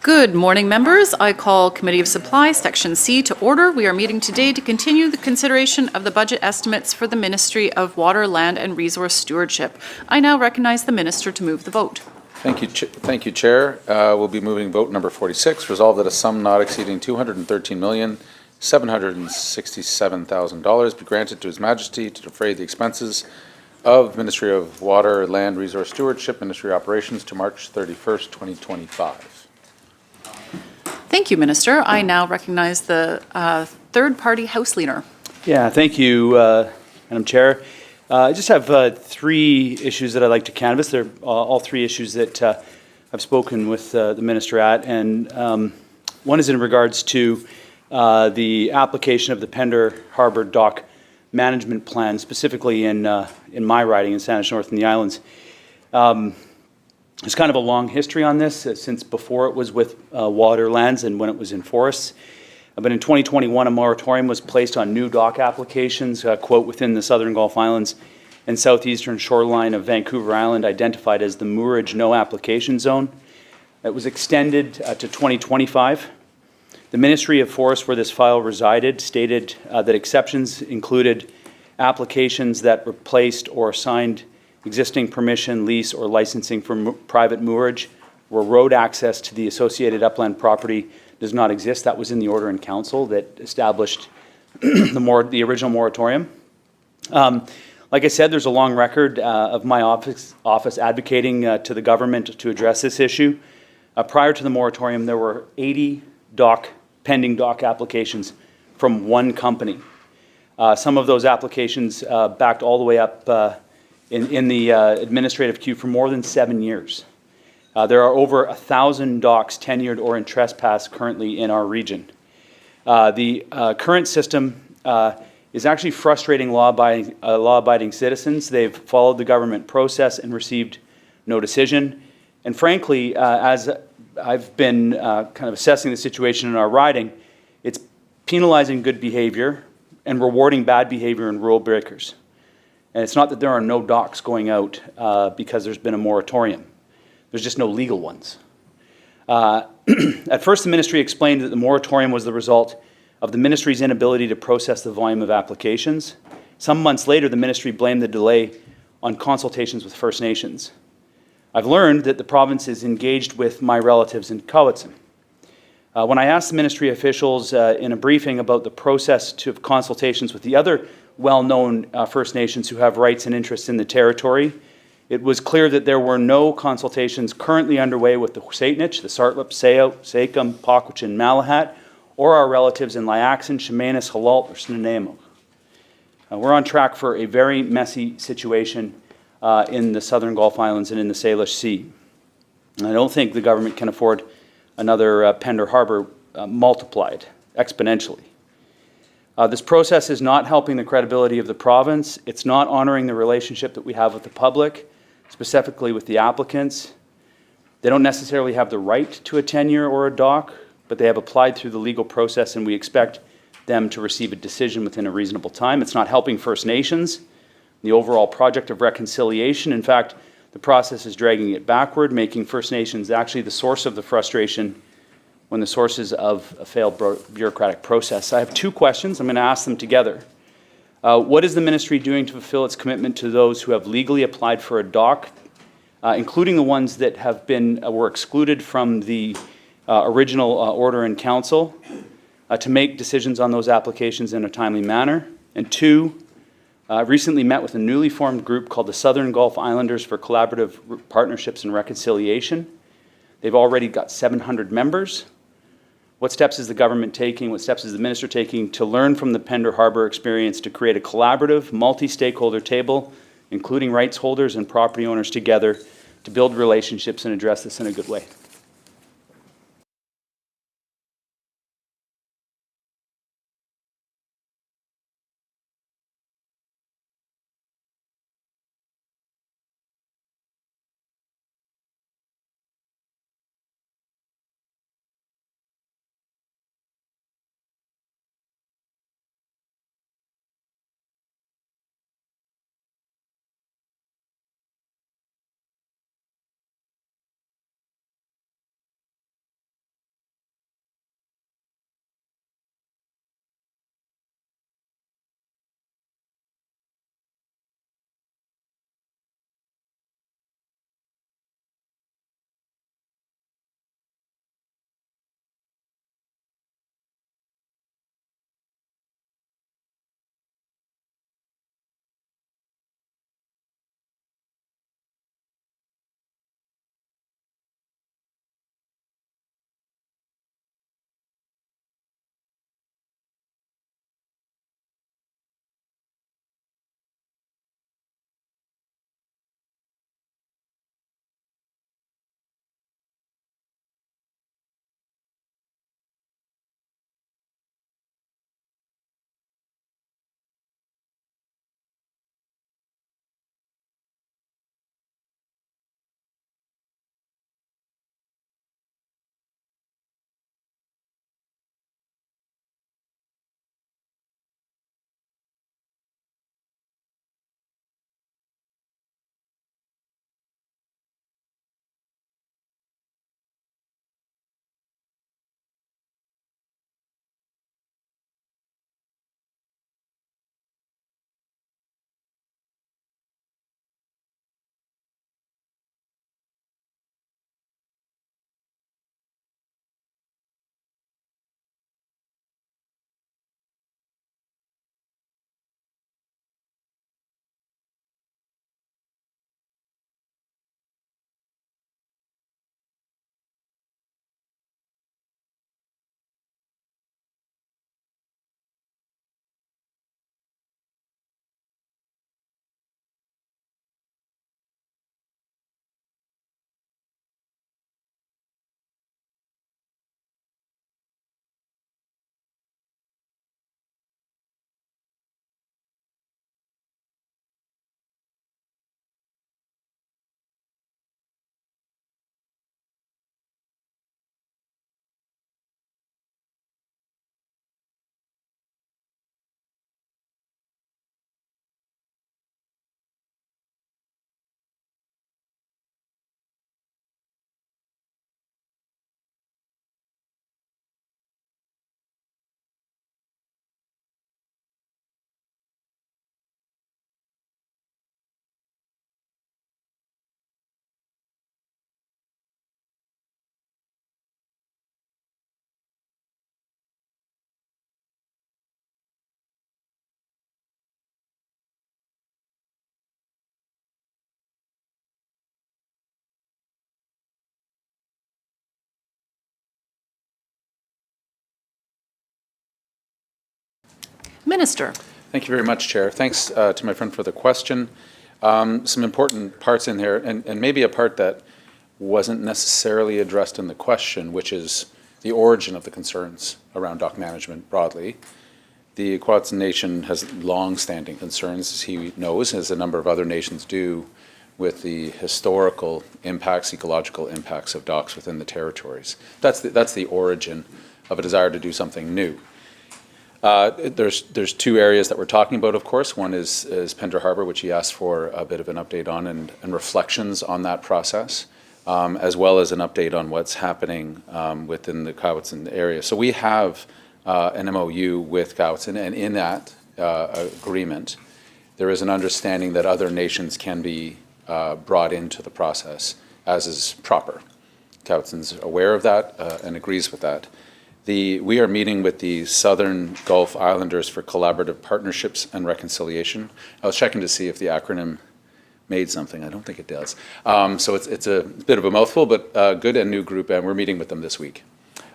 Good morning, members. I call Committee of Supply, Section C, to order. We are meeting today to continue the consideration of the budget estimates for the Ministry of Water, Land and Resource Stewardship. I now recognize the Minister to move the vote. Thank you, Chair. We'll be moving vote number 46. Resolved that a sum not exceeding $213,767,000 be granted to His Majesty to defray the expenses of Ministry of Water, Land, Resource Stewardship, Ministry Operations to March 31st, 2025. Thank you, Minister. I now recognize the third-party House Leader. Yeah, thank you, Madam Chair. I just have three issues that I'd like to canvass. They're all three issues that I've spoken with the Minister at, and one is in regards to the application of the Pender Harbour Dock Management Plan, specifically in my riding in Saanich North and the Islands. There's kind of a long history on this since before it was with water lands and when it was in forests. But in 2021, a moratorium was placed on new dock applications, quote, within the Southern Gulf Islands and southeastern shoreline of Vancouver Island, identified as the moorage no application zone. It was extended to 2025. The Ministry of Forests, where this file resided, stated that exceptions included applications that replaced or signed existing permission, lease, or licensing for private moorage, where road access to the associated upland property does not exist. That was in the order in council that established the original moratorium. Like I said, there's a long record of my office advocating to the government to address this issue. Prior to the moratorium, there were 80 pending dock applications from one company. Some of those applications backed all the way up in the administrative queue for more than 7 years. There are over 1,000 docks tenured or in trespass currently in our region. The current system is actually frustrating law-abiding citizens. They've followed the government process and received no decision. And frankly, as I've been kind of assessing the situation in our riding, it's penalizing good behavior and rewarding bad behavior in rule breakers. And it's not that there are no docks going out because there's been a moratorium. There's just no legal ones. At first, the ministry explained that the moratorium was the result of the ministry's inability to process the volume of applications. Some months later, the ministry blamed the delay on consultations with First Nations. I've learned that the province is engaged with my relatives in Cowichan. When I asked the ministry officials in a briefing about the process of consultations with the other well-known First Nations who have rights and interests in the territory, it was clear that there were no consultations currently underway with the Saitnich, the Sartlip, Sayout, Sakem, Paquachin, Malahat, or our relatives in Liaxin, Chemanis, Halalt, or Snuneymuxw. We're on track for a very messy situation in the Southern Gulf Islands and in the Salish Sea. And I don't think the government can afford another Pender Harbour multiplied exponentially. This process is not helping the credibility of the province. It's not honoring the relationship that we have with the public, specifically with the applicants. They don't necessarily have the right to a tenure or a dock, but they have applied through the legal process, and we expect them to receive a decision within a reasonable time. It's not helping First Nations, the overall project of reconciliation. In fact, the process is dragging it backward, making First Nations actually the source of the frustration when the sources of a failed bureaucratic process. I have two questions. I'm going to ask them together. What is the ministry doing to fulfill its commitment to those who have legally applied for a dock, including the ones that have were excluded from the original order in council, to make decisions on those applications in a timely manner? And two, I recently met with a newly formed group called the Southern Gulf Islanders for Collaborative Partnerships and Reconciliation. They've already got 700 members. What steps is the government taking, what steps is the minister taking to learn from the Pender Harbour experience to create a collaborative, multi-stakeholder table, including rights holders and property owners together, to build relationships and address this in a good way? Minister. Thank you very much, Chair. Thanks to my friend for the question. Some important parts in here, and maybe a part that wasn't necessarily addressed in the question, which is the origin of the concerns around dock management broadly. The Kwotson Nation has long-standing concerns, as he knows, as a number of other nations do, with the historical impacts, ecological impacts of docks within the territories. That's the origin of a desire to do something new. There's two areas that we're talking about, of course. One is Pender Harbour, which he asked for a bit of an update on and reflections on that process, as well as an update on what's happening within the Kwotson area. So we have an MOU with Kwotson, and in that agreement, there is an understanding that other nations can be brought into the process, as is proper. Kwotson's aware of that and agrees with that. We are meeting with the Southern Gulf Islanders for Collaborative Partnerships and Reconciliation. I was checking to see if the acronym made something. I don't think it does. So it's a bit of a mouthful, but good and new group, and we're meeting with them this week.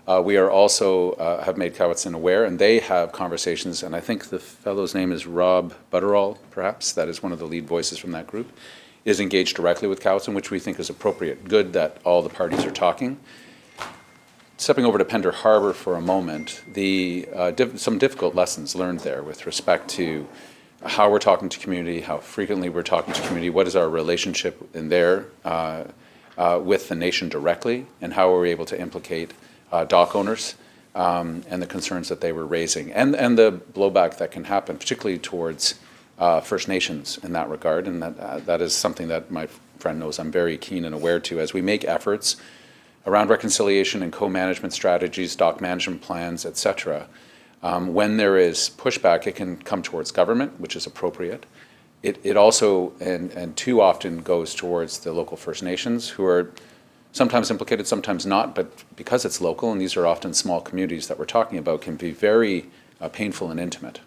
We are also have made Kwotson aware, and they have conversations, and I think the fellow's name is Rob Butterall, perhaps, that is one of the lead voices from that group, is engaged directly with Kwotson, which we think is appropriate. Good that all the parties are talking. Stepping over to Pender Harbour for a moment, some difficult lessons learned there with respect to how we're talking to community, how frequently we're talking to community, what is our relationship in there with the nation directly, and how are we able to implicate dock owners and the concerns that they were raising, and the blowback that can happen, particularly towards First Nations in that regard, and that is something that my friend knows I'm very keen and aware to as we make efforts around reconciliation and co-management strategies, dock management plans, et cetera. When there is pushback, it can come towards government, which is appropriate. It also, and too often, goes towards the local First Nations, who are sometimes implicated, sometimes not, but because it's local, and these are often small communities that we're talking about, can be very painful and intimate,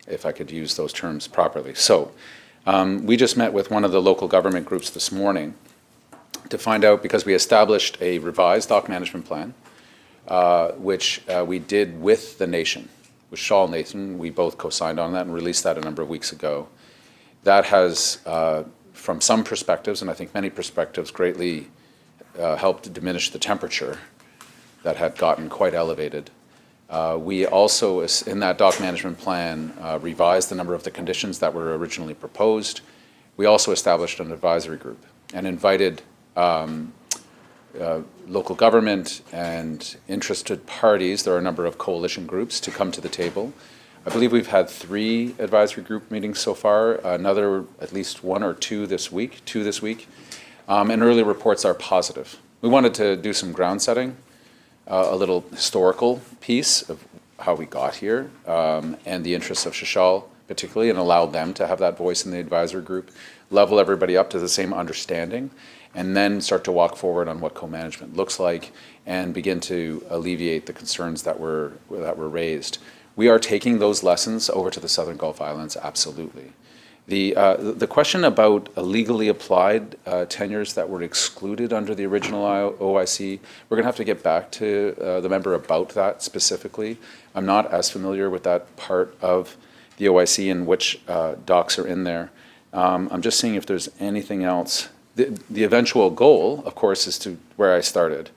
if I could use those terms properly. So we just met with one of the local government groups this morning to find out, because we established a revised dock management plan, which we did with the nation, with Shaw Nation. We both co-signed on that and released that a number of weeks ago. That has, from some perspectives, and I think many perspectives, greatly helped diminish the temperature that had gotten quite elevated. We also, in that dock management plan, revised a number of the conditions that were originally proposed. We also established an advisory group and invited local government and interested parties. There are a number of coalition groups to come to the table. I believe we've had 3 advisory group meetings so far, another at least 1 or 2 this week, and early reports are positive. We wanted to do some ground setting, a little historical piece of how we got here, and the interests of Shishal particularly, and allow them to have that voice in the advisory group, level everybody up to the same understanding, and then start to walk forward on what co-management looks like and begin to alleviate the concerns that were raised. We are taking those lessons over to the Southern Gulf Islands, absolutely. The question about illegally applied tenures that were excluded under the original OIC, we're going to have to get back to the member about that specifically. I'm not as familiar with that part of the OIC and which docks are in there. I'm just seeing if there's anything else. The eventual goal, of course, is to where I started,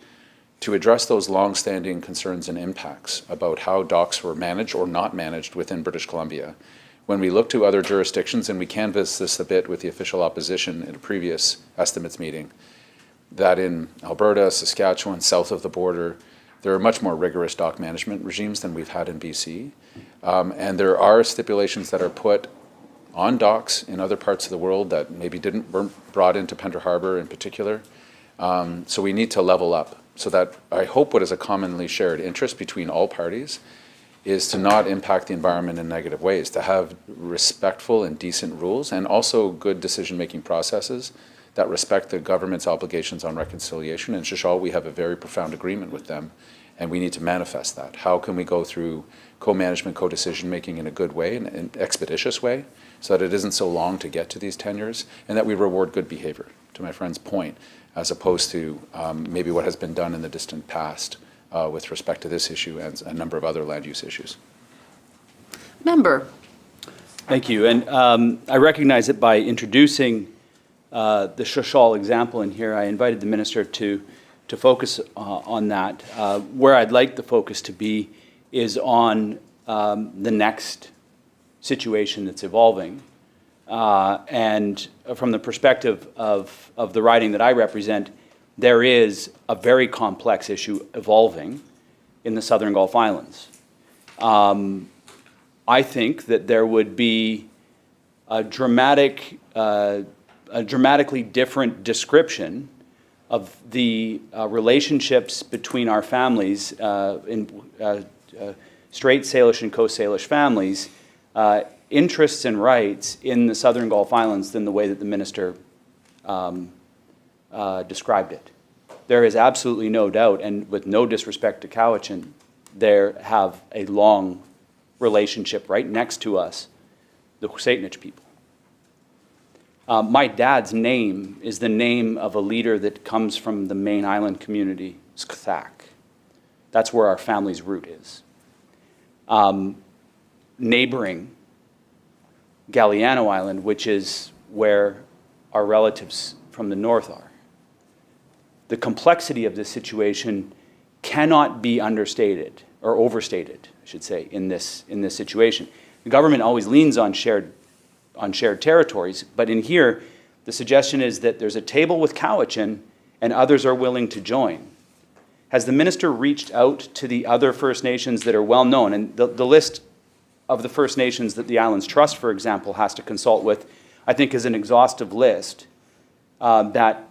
to address those long-standing concerns and impacts about how docks were managed or not managed within British Columbia. When we look to other jurisdictions, and we canvassed this a bit with the official opposition in a previous estimates meeting, that in Alberta, Saskatchewan, south of the border, there are much more rigorous dock management regimes than we've had in BC. And there are stipulations that are put on docks in other parts of the world that maybe weren't brought into Pender Harbour in particular. So we need to level up so that I hope what is a commonly shared interest between all parties is to not impact the environment in negative ways, to have respectful and decent rules and also good decision-making processes that respect the government's obligations on reconciliation. In Shishal, we have a very profound agreement with them, and we need to manifest that. How can we go through co-management, co-decision-making in a good way, in an expeditious way, so that it isn't so long to get to these tenures, and that we reward good behavior, to my friend's point, as opposed to maybe what has been done in the distant past with respect to this issue and a number of other land use issues. Member. Thank you. And I recognize that by introducing the Shashal example in here, I invited the minister to focus on that. Where I'd like the focus to be is on the next situation that's evolving. And from the perspective of the riding that I represent, there is a very complex issue evolving in the Southern Gulf Islands. I think that there would be a dramatically different description of the relationships between our families, straight Salish and Coast Salish families, interests and rights in the Southern Gulf Islands than the way that the minister described it. There is absolutely no doubt, and with no disrespect to Cowichan, they have a long relationship right next to us, the Husaitnich people. My dad's name is the name of a leader that comes from the main island community, Skthak. That's where our family's root is. Neighboring Galliano Island, which is where our relatives from the north are. The complexity of this situation cannot be understated, or overstated, I should say, in this situation. The government always leans on shared territories, but in here, the suggestion is that there's a table with Cowichan and others are willing to join. Has the minister reached out to the other First Nations that are well known? And the list of the First Nations that the Islands Trust, for example, has to consult with, I think is an exhaustive list that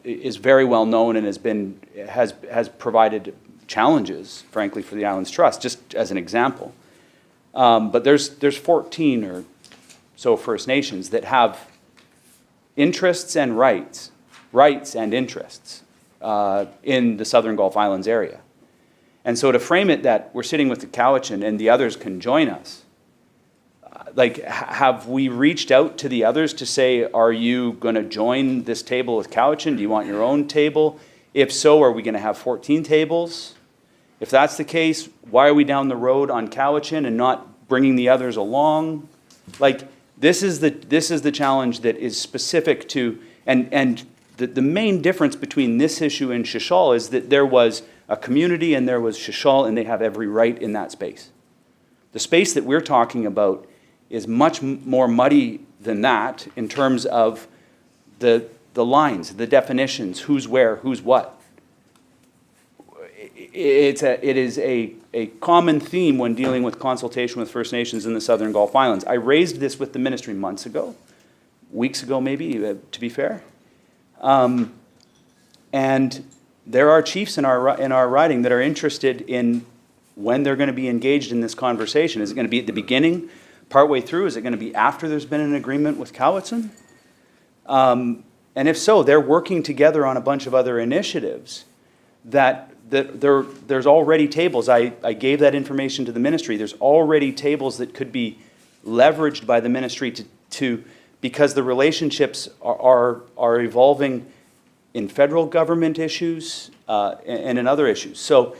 is very well known and has provided challenges, frankly, for the Islands Trust, just as an example. But there's 14 or so First Nations that have interests and rights and interests in the Southern Gulf Islands area. And so to frame it that we're sitting with the Cowichan and the others can join us, have we reached out to the others to say, are you going to join this table with Cowichan? Do you want your own table? If so, are we going to have 14 tables? If that's the case, why are we down the road on Cowichan and not bringing the others along? This is the challenge that is specific to, and the main difference between this issue and Shashal is that there was a community and there was Shashal, and they have every right in that space. The space that we're talking about is much more muddy than that in terms of the lines, the definitions, who's where, who's what. It is a common theme when dealing with consultation with First Nations in the Southern Gulf Islands. I raised this with the ministry months ago, weeks ago maybe, to be fair. And there are chiefs in our riding that are interested in when they're going to be engaged in this conversation. Is it going to be at the beginning, partway through? Is it going to be after there's been an agreement with Cowichan? And if so, they're working together on a bunch of other initiatives that there's already tables. I gave that information to the ministry. There's already tables that could be leveraged by the ministry to because the relationships are evolving in federal government issues and in other issues. So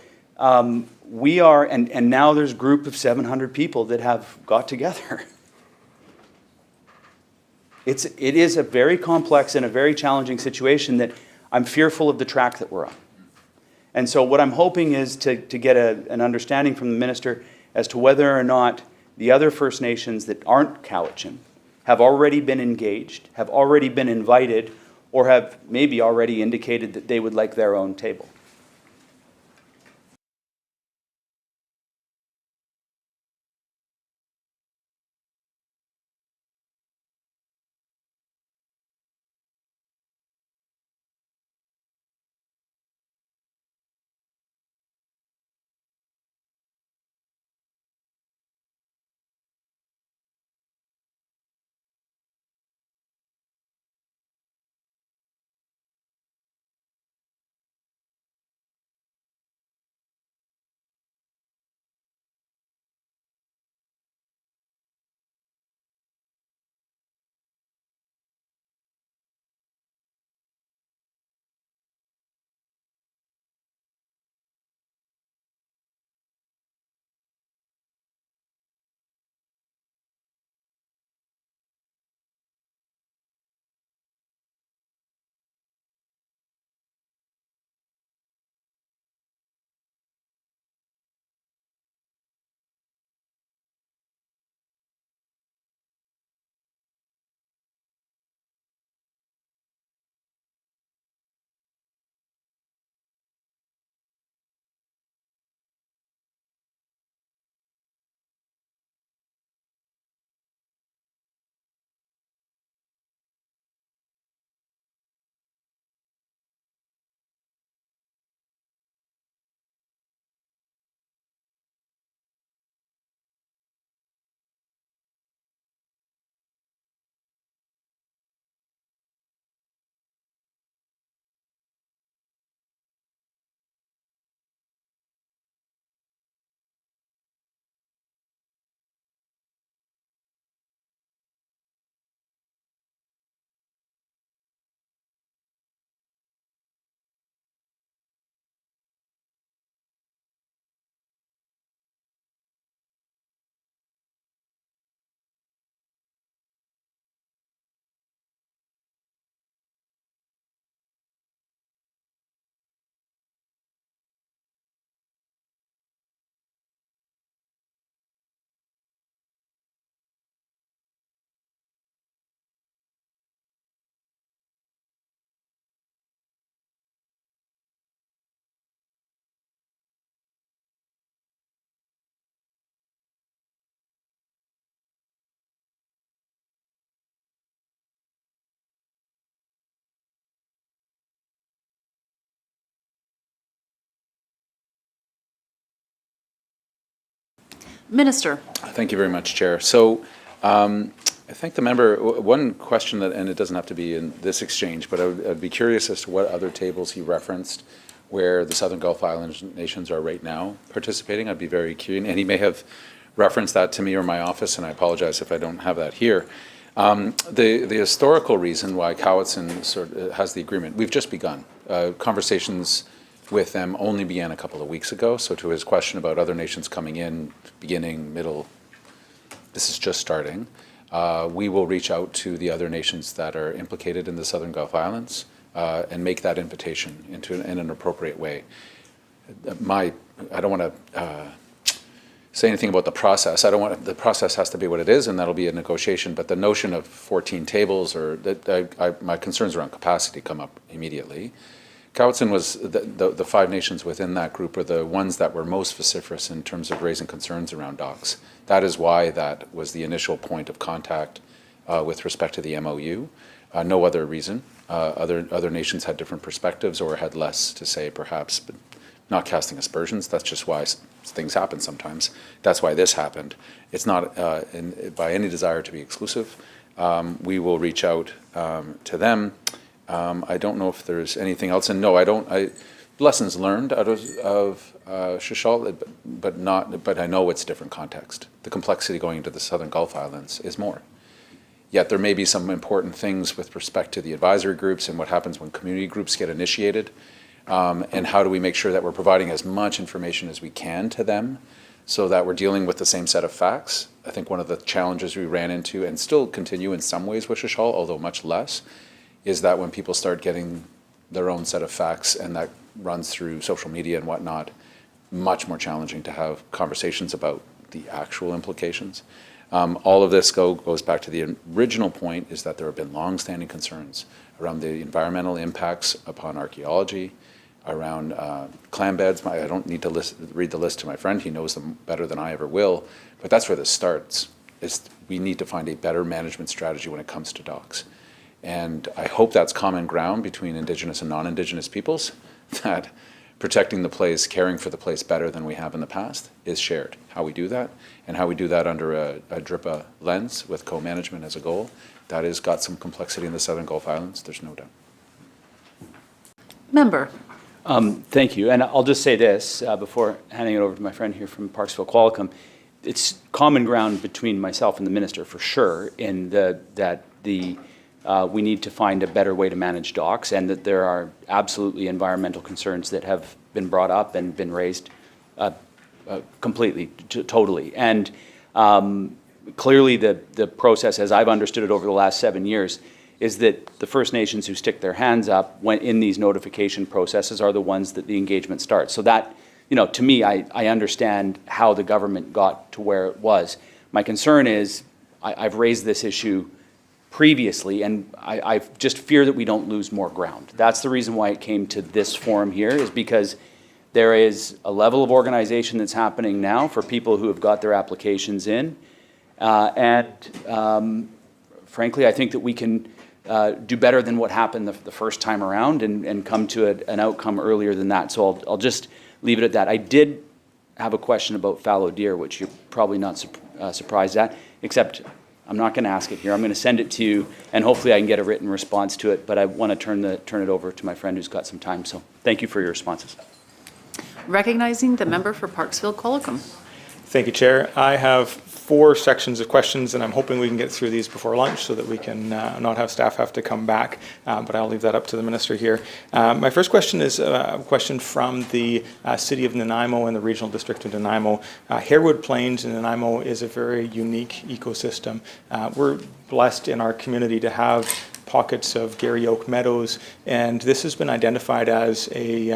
we are, and now there's a group of 700 people that have got together. It is a very complex and a very challenging situation that I'm fearful of the track that we're on. And so what I'm hoping is to get an understanding from the minister as to whether or not the other First Nations that aren't Cowichan have already been engaged, have already been invited, or have maybe already indicated that they would like their own table. Minister. Thank you very much, Chair. So I think the member, one question that, and it doesn't have to be in this exchange, but I'd be curious as to what other tables he referenced where the Southern Gulf Island nations are right now participating. I'd be very curious, and he may have referenced that to me or my office, and I apologize if I don't have that here. The historical reason why Cowichan sort of has the agreement, we've just begun. Conversations with them only began a couple of weeks ago. So to his question about other nations coming in, beginning, middle, this is just starting. We will reach out to the other nations that are implicated in the Southern Gulf Islands and make that invitation in an appropriate way. I don't want to say anything about the process. The process has to be what it is, and that'll be a negotiation. But the notion of 14 tables, or my concerns around capacity come up immediately. Cowichan was the 5 nations within that group are the ones that were most vociferous in terms of raising concerns around docks. That is why that was the initial point of contact with respect to the MOU. No other reason. Other nations had different perspectives or had less to say, perhaps, but not casting aspersions. That's just why things happen sometimes. That's why this happened. It's not by any desire to be exclusive. We will reach out to them. I don't know if there's anything else, and no, lessons learned out of Shishal, but I know it's different context. The complexity going into the Southern Gulf Islands is more. Yet there may be some important things with respect to the advisory groups and what happens when community groups get initiated, and how do we make sure that we're providing as much information as we can to them so that we're dealing with the same set of facts. I think one of the challenges we ran into, and still continue in some ways with Shishal, although much less, is that when people start getting their own set of facts, and that runs through social media and whatnot, much more challenging to have conversations about the actual implications. All of this goes back to the original point, is that there have been long-standing concerns around the environmental impacts upon archaeology, around clam beds. I don't need to read the list to my friend. He knows them better than I ever will. But that's where this starts, is we need to find a better management strategy when it comes to docks. And I hope that's common ground between Indigenous and non-Indigenous peoples, that protecting the place, caring for the place better than we have in the past is shared. How we do that, and how we do that under a DRIPA lens with co-management as a goal, that has got some complexity in the Southern Gulf Islands, there's no doubt. Member. Thank you. And I'll just say this before handing it over to my friend here from Parksville Qualicum. It's common ground between myself and the minister for sure in that we need to find a better way to manage docks, and that there are absolutely environmental concerns that have been brought up and been raised completely, totally. And clearly the process, as I've understood it over the last 7 years, is that the First Nations who stick their hands up when in these notification processes are the ones that the engagement starts. So that, to me, I understand how the government got to where it was. My concern is I've raised this issue previously, and I just fear that we don't lose more ground. That's the reason why it came to this forum here, is because there is a level of organization that's happening now for people who have got their applications in. Frankly, I think that we can do better than what happened the first time around and come to an outcome earlier than that. So I'll just leave it at that. I did have a question about fallow deer, which you're probably not surprised at, except I'm not going to ask it here. I'm going to send it to you, and hopefully I can get a written response to it, but I want to turn it over to my friend who's got some time. So thank you for your responses. Recognizing the member for Parksville Qualicum. Thank you, Chair. I have 4 sections of questions, and I'm hoping we can get through these before lunch so that we can not have staff have to come back, but I'll leave that up to the Minister here. My first question is a question from the City of Nanaimo and the Regional District of Nanaimo. Harewood Plains in Nanaimo is a very unique ecosystem. We're blessed in our community to have pockets of Gary Oak Meadows, and this has been identified as a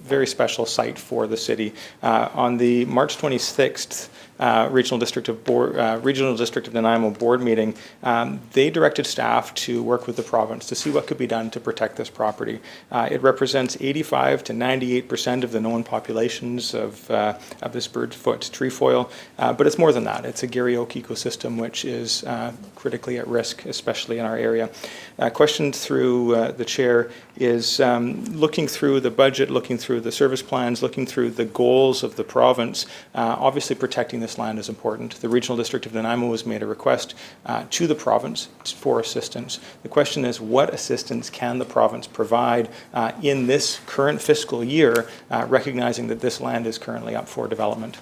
very special site for the city. On the March 26th Regional District of Nanaimo board meeting, they directed staff to work with the province to see what could be done to protect this property. It represents 85 to 98% of the known populations of this birdfoot trefoil, but it's more than that. It's a Gary Oak ecosystem which is critically at risk, especially in our area. Question through the chair is looking through the budget, looking through the service plans, looking through the goals of the province, obviously protecting this land is important. The Regional District of Nanaimo has made a request to the province for assistance. The question is, what assistance can the province provide in this current fiscal year, recognizing that this land is currently up for development?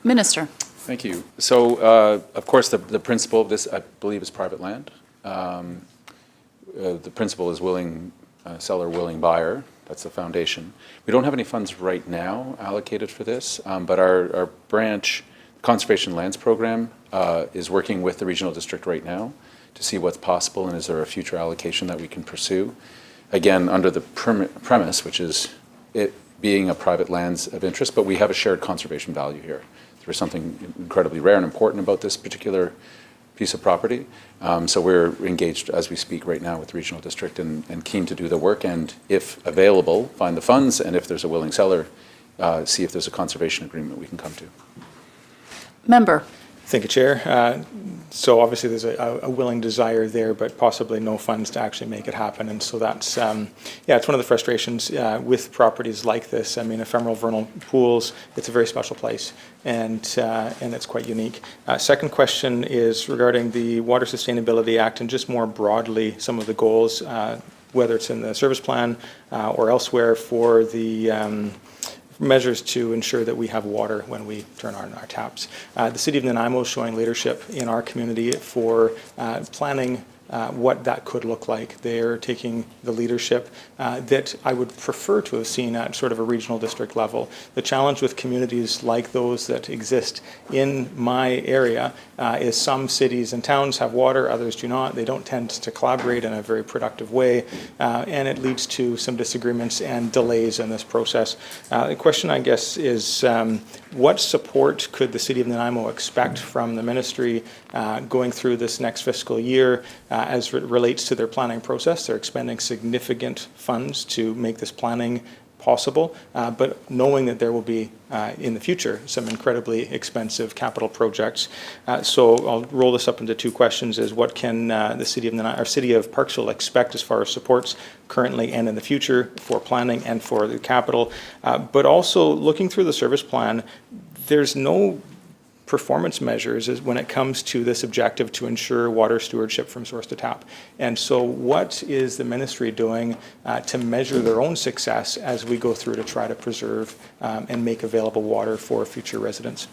Minister. Thank you. So, of course, the principle of this, I believe, is private land. The principle is willing seller, willing buyer. That's the foundation. We don't have any funds right now allocated for this, but our branch Conservation Lands Program is working with the Regional District right now to see what's possible and is there a future allocation that we can pursue. Again, under the premise, which is it being a private lands of interest, but we have a shared conservation value here. There's something incredibly rare and important about this particular piece of property. So we're engaged as we speak right now with the Regional District and keen to do the work and, if available, find the funds, and if there's a willing seller, see if there's a conservation agreement we can come to. Member. Thank you, Chair. So obviously there's a willing desire there, but possibly no funds to actually make it happen. And so that's, yeah, it's one of the frustrations with properties like this. I mean, ephemeral vernal pools, it's a very special place, and it's quite unique. Second question is regarding the Water Sustainability Act and just more broadly some of the goals, whether it's in the service plan or elsewhere for the measures to ensure that we have water when we turn on our taps. The City of Nanaimo is showing leadership in our community for planning what that could look like. They're taking the leadership that I would prefer to have seen at sort of a regional district level. The challenge with communities like those that exist in my area is some cities and towns have water, others do not. They don't tend to collaborate in a very productive way, and it leads to some disagreements and delays in this process. The question, I guess, is what support could the City of Nanaimo expect from the ministry going through this next fiscal year as it relates to their planning process? They're expending significant funds to make this planning possible, but knowing that there will be in the future some incredibly expensive capital projects. So I'll roll this up into two questions: is what can the City of Nanaimo, or City of Parksville, expect as far as supports currently and in the future for planning and for the capital? But also looking through the service plan, there's no performance measures is when it comes to this objective to ensure water stewardship from source to tap. And so what is the ministry doing to measure their own success as we go through to try to preserve and make available water for future residents?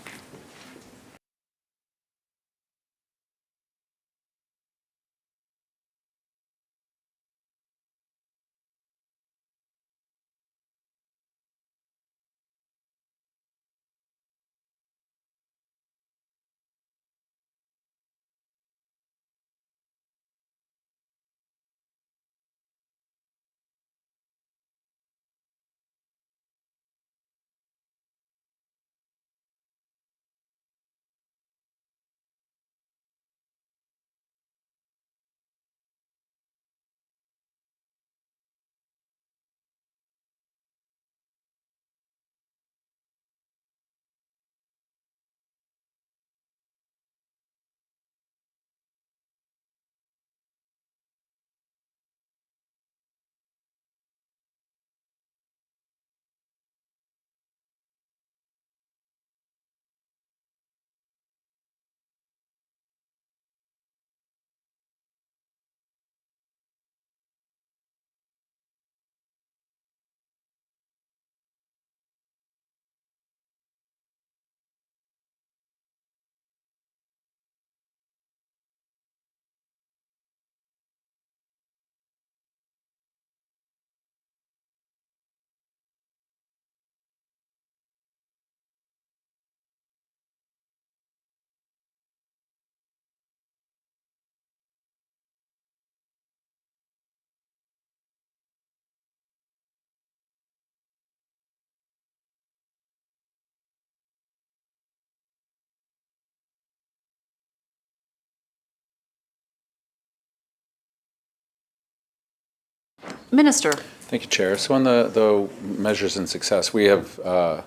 Minister. Thank you, Chair. So on the measures and success, we have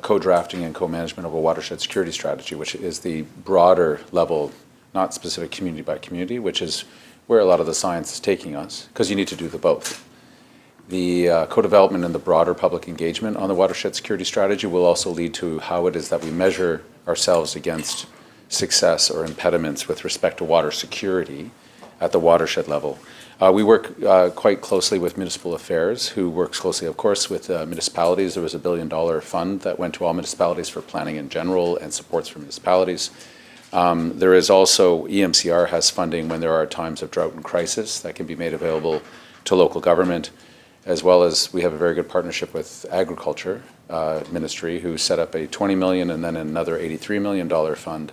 co-drafting and co-management of a watershed security strategy, which is the broader level, not specific community by community, which is where a lot of the science is taking us, because you need to do the both. The co-development and the broader public engagement on the watershed security strategy will also lead to how it is that we measure ourselves against success or impediments with respect to water security at the watershed level. We work quite closely with municipal affairs, who works closely, of course, with municipalities. There was a $1 billion fund that went to all municipalities for planning in general and supports for municipalities. There is also, EMCR has funding when there are times of drought and crisis that can be made available to local government, as well as we have a very good partnership with Agriculture Ministry, who set up a $20 million and then another $83 million fund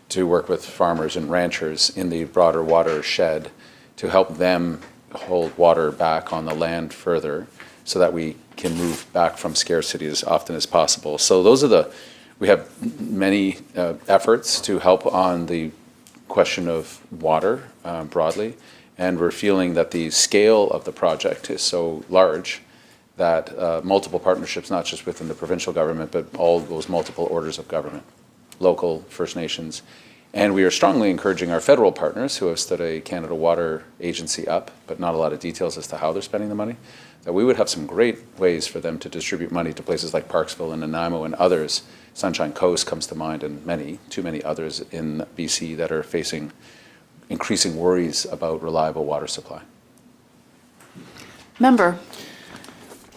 to work with farmers and ranchers in the broader watershed to help them hold water back on the land further so that we can move back from scarcity as often as possible. So those are we have many efforts to help on the question of water broadly, and we're feeling that the scale of the project is so large that multiple partnerships, not just within the provincial government, but all those multiple orders of government, local, First Nations, and we are strongly encouraging our federal partners who have stood a Canada Water Agency up, but not a lot of details as to how they're spending the money, that we would have some great ways for them to distribute money to places like Parksville and Nanaimo and others. Sunshine Coast comes to mind, and too many others in BC that are facing increasing worries about reliable water supply. Member.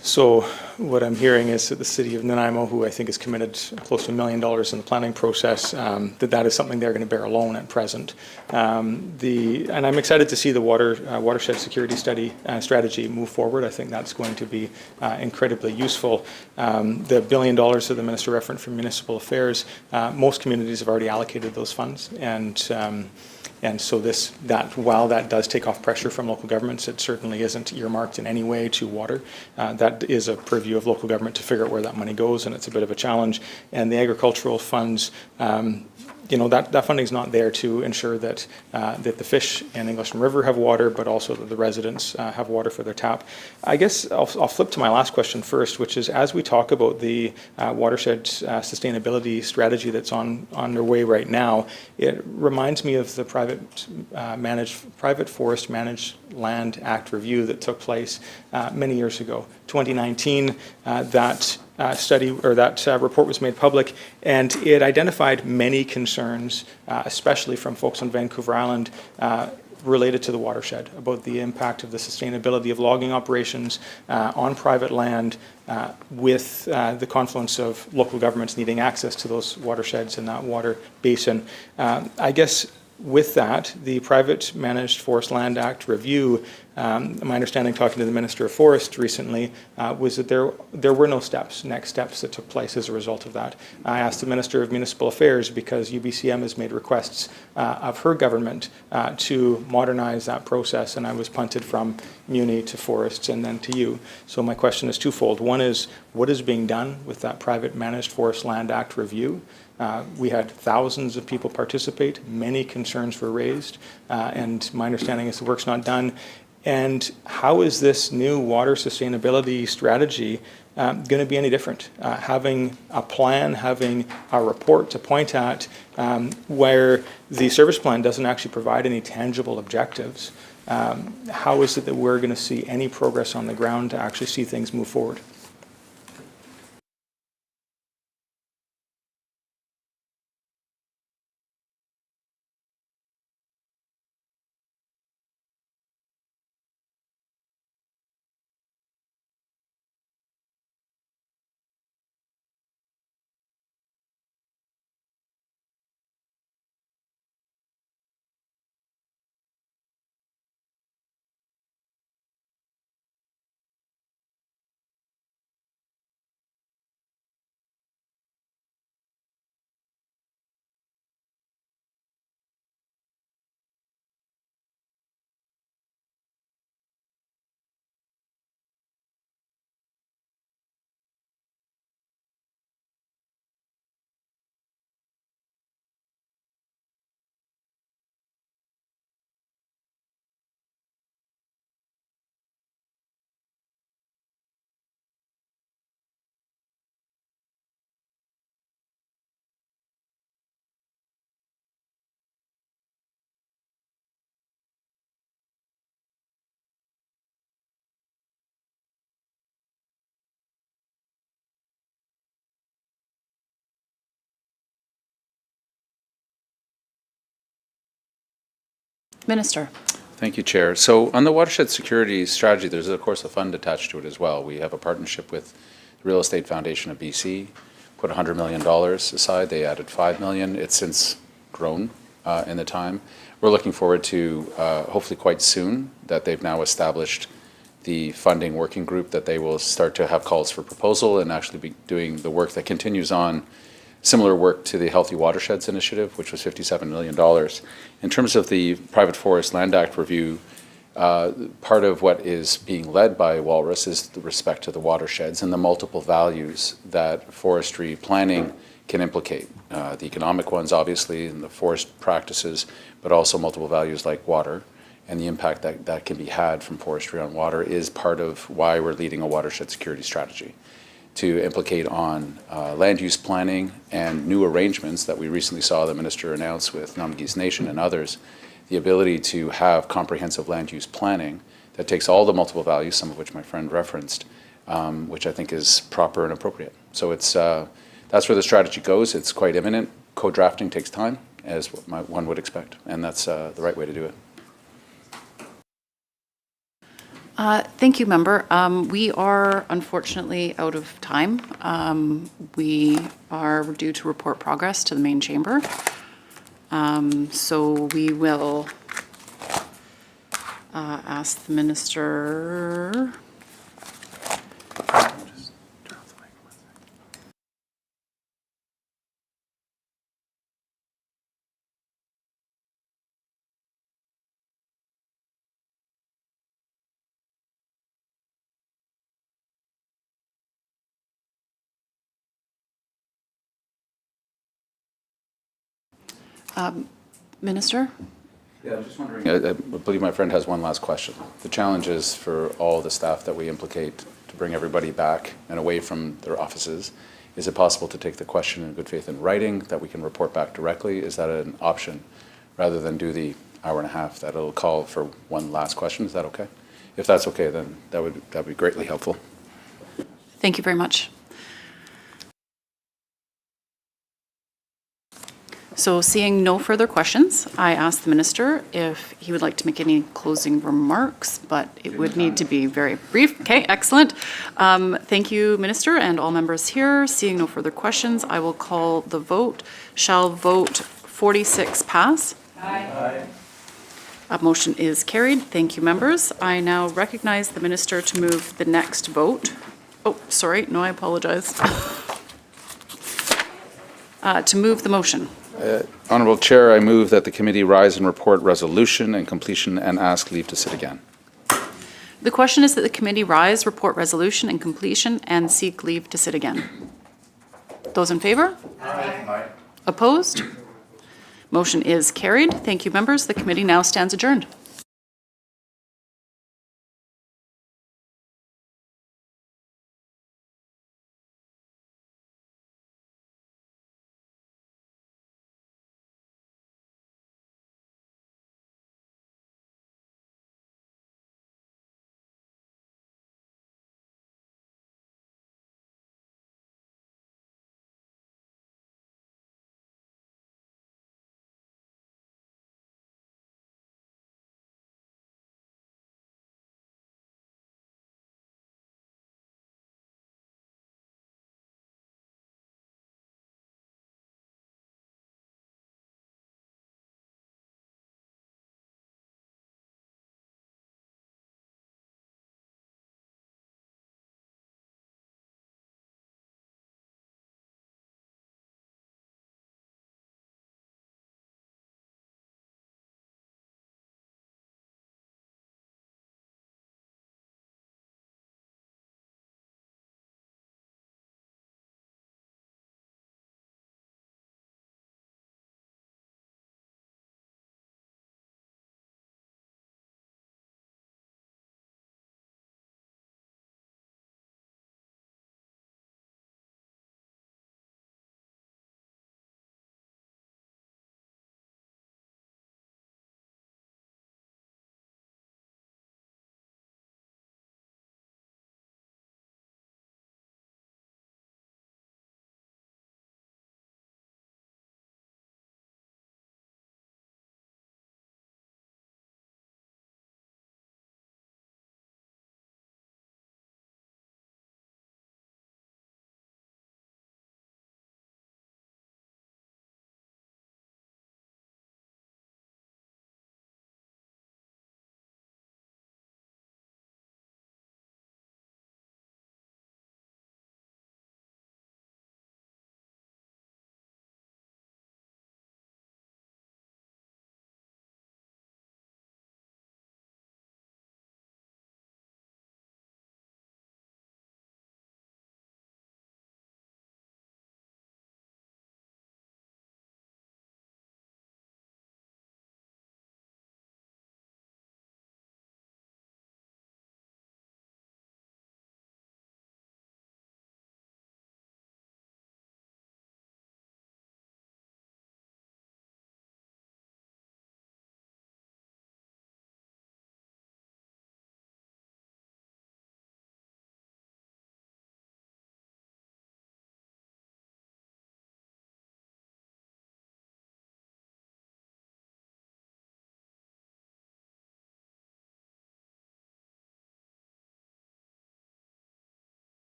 So what I'm hearing is that the city of Nanaimo, who I think is committed close to $1 million in the planning process, that is something they're going to bear alone at present. And I'm excited to see the watershed security strategy move forward. I think that's going to be incredibly useful. The $1 billion that the minister referenced from municipal affairs, most communities have already allocated those funds, and so while that does take off pressure from local governments, it certainly isn't earmarked in any way to water. That is a purview of local government to figure out where that money goes, and it's a bit of a challenge. And the agricultural funds, that funding is not there to ensure that the fish in Englishman River have water, but also that the residents have water for their tap. I guess I'll flip to my last question first, which is, as we talk about the watershed sustainability strategy that's underway right now, it reminds me of the Private Forest Managed Land Act review that took place many years ago. 2019, that report was made public, and it identified many concerns, especially from folks on Vancouver Island, related to the watershed, about the impact of the sustainability of logging operations on private land, with the confluence of local governments needing access to those watersheds and that water basin. I guess with that, the Private Managed Forest Land Act review, my understanding talking to the Minister of Forest recently, was that there were no next steps that took place as a result of that. I asked the Minister of Municipal Affairs, because UBCM has made requests of her government to modernize that process, and I was punted from Muni to Forests and then to you. So my question is twofold. One is, what is being done with that Private Managed Forest Land Act review? We had thousands of people participate, many concerns were raised, and my understanding is the work's not done. And how is this new water sustainability strategy going to be any different? Having a plan, having a report to point at, where the service plan doesn't actually provide any tangible objectives, how is it that we're going to see any progress on the ground to actually see things move forward? Minister. Thank you, Chair. So on the watershed security strategy, there's of course a fund attached to it as well. We have a partnership with the Real Estate Foundation of BC, put $100 million aside. They added $5 million. It's since grown in the time. We're looking forward to hopefully quite soon that they've now established the funding working group, that they will start to have calls for proposal and actually be doing the work that continues on, similar work to the Healthy Watersheds Initiative, which was $57 million. In terms of the Private Forest Land Act review, part of what is being led by Walrus is the respect to the watersheds and the multiple values that forestry planning can implicate. The economic ones, obviously, and the forest practices, but also multiple values like water, and the impact that can be had from forestry on water is part of why we're leading a watershed security strategy to implicate on land use planning and new arrangements that we recently saw the Minister announce with Namgis Nation and others, the ability to have comprehensive land use planning that takes all the multiple values, some of which my friend referenced, which I think is proper and appropriate. So that's where the strategy goes. It's quite imminent. Co-drafting takes time, as one would expect, and that's the right way to do it. Thank you, Member. We are unfortunately out of time. We are due to report progress to the main chamber. So we will ask the Minister. Minister? Yeah, I'm just wondering, I believe my friend has one last question. The challenge is for all the staff that we implicate to bring everybody back and away from their offices. Is it possible to take the question in good faith in writing, that we can report back directly? Is that an option, rather than do the hour and a half that it'll call for one last question? Is that okay? If that's okay, then that would be greatly helpful. Thank you very much. So seeing no further questions, I ask the Minister if he would like to make any closing remarks, but it would need to be very brief. Okay, excellent. Thank you, Minister, and all members here. Seeing no further questions, I will call the vote. Shall vote 46 pass? Aye. A motion is carried. Thank you, members. I now recognize the Minister to move the next vote. Oh, sorry. No, I apologize. To move the motion. Honourable Chair, I move that the committee rise and report resolution and completion and ask leave to sit again. The question is that the committee rise, report resolution and completion, and seek leave to sit again. Those in favour? Aye. Opposed? Motion is carried. Thank you, members. The committee now stands adjourned.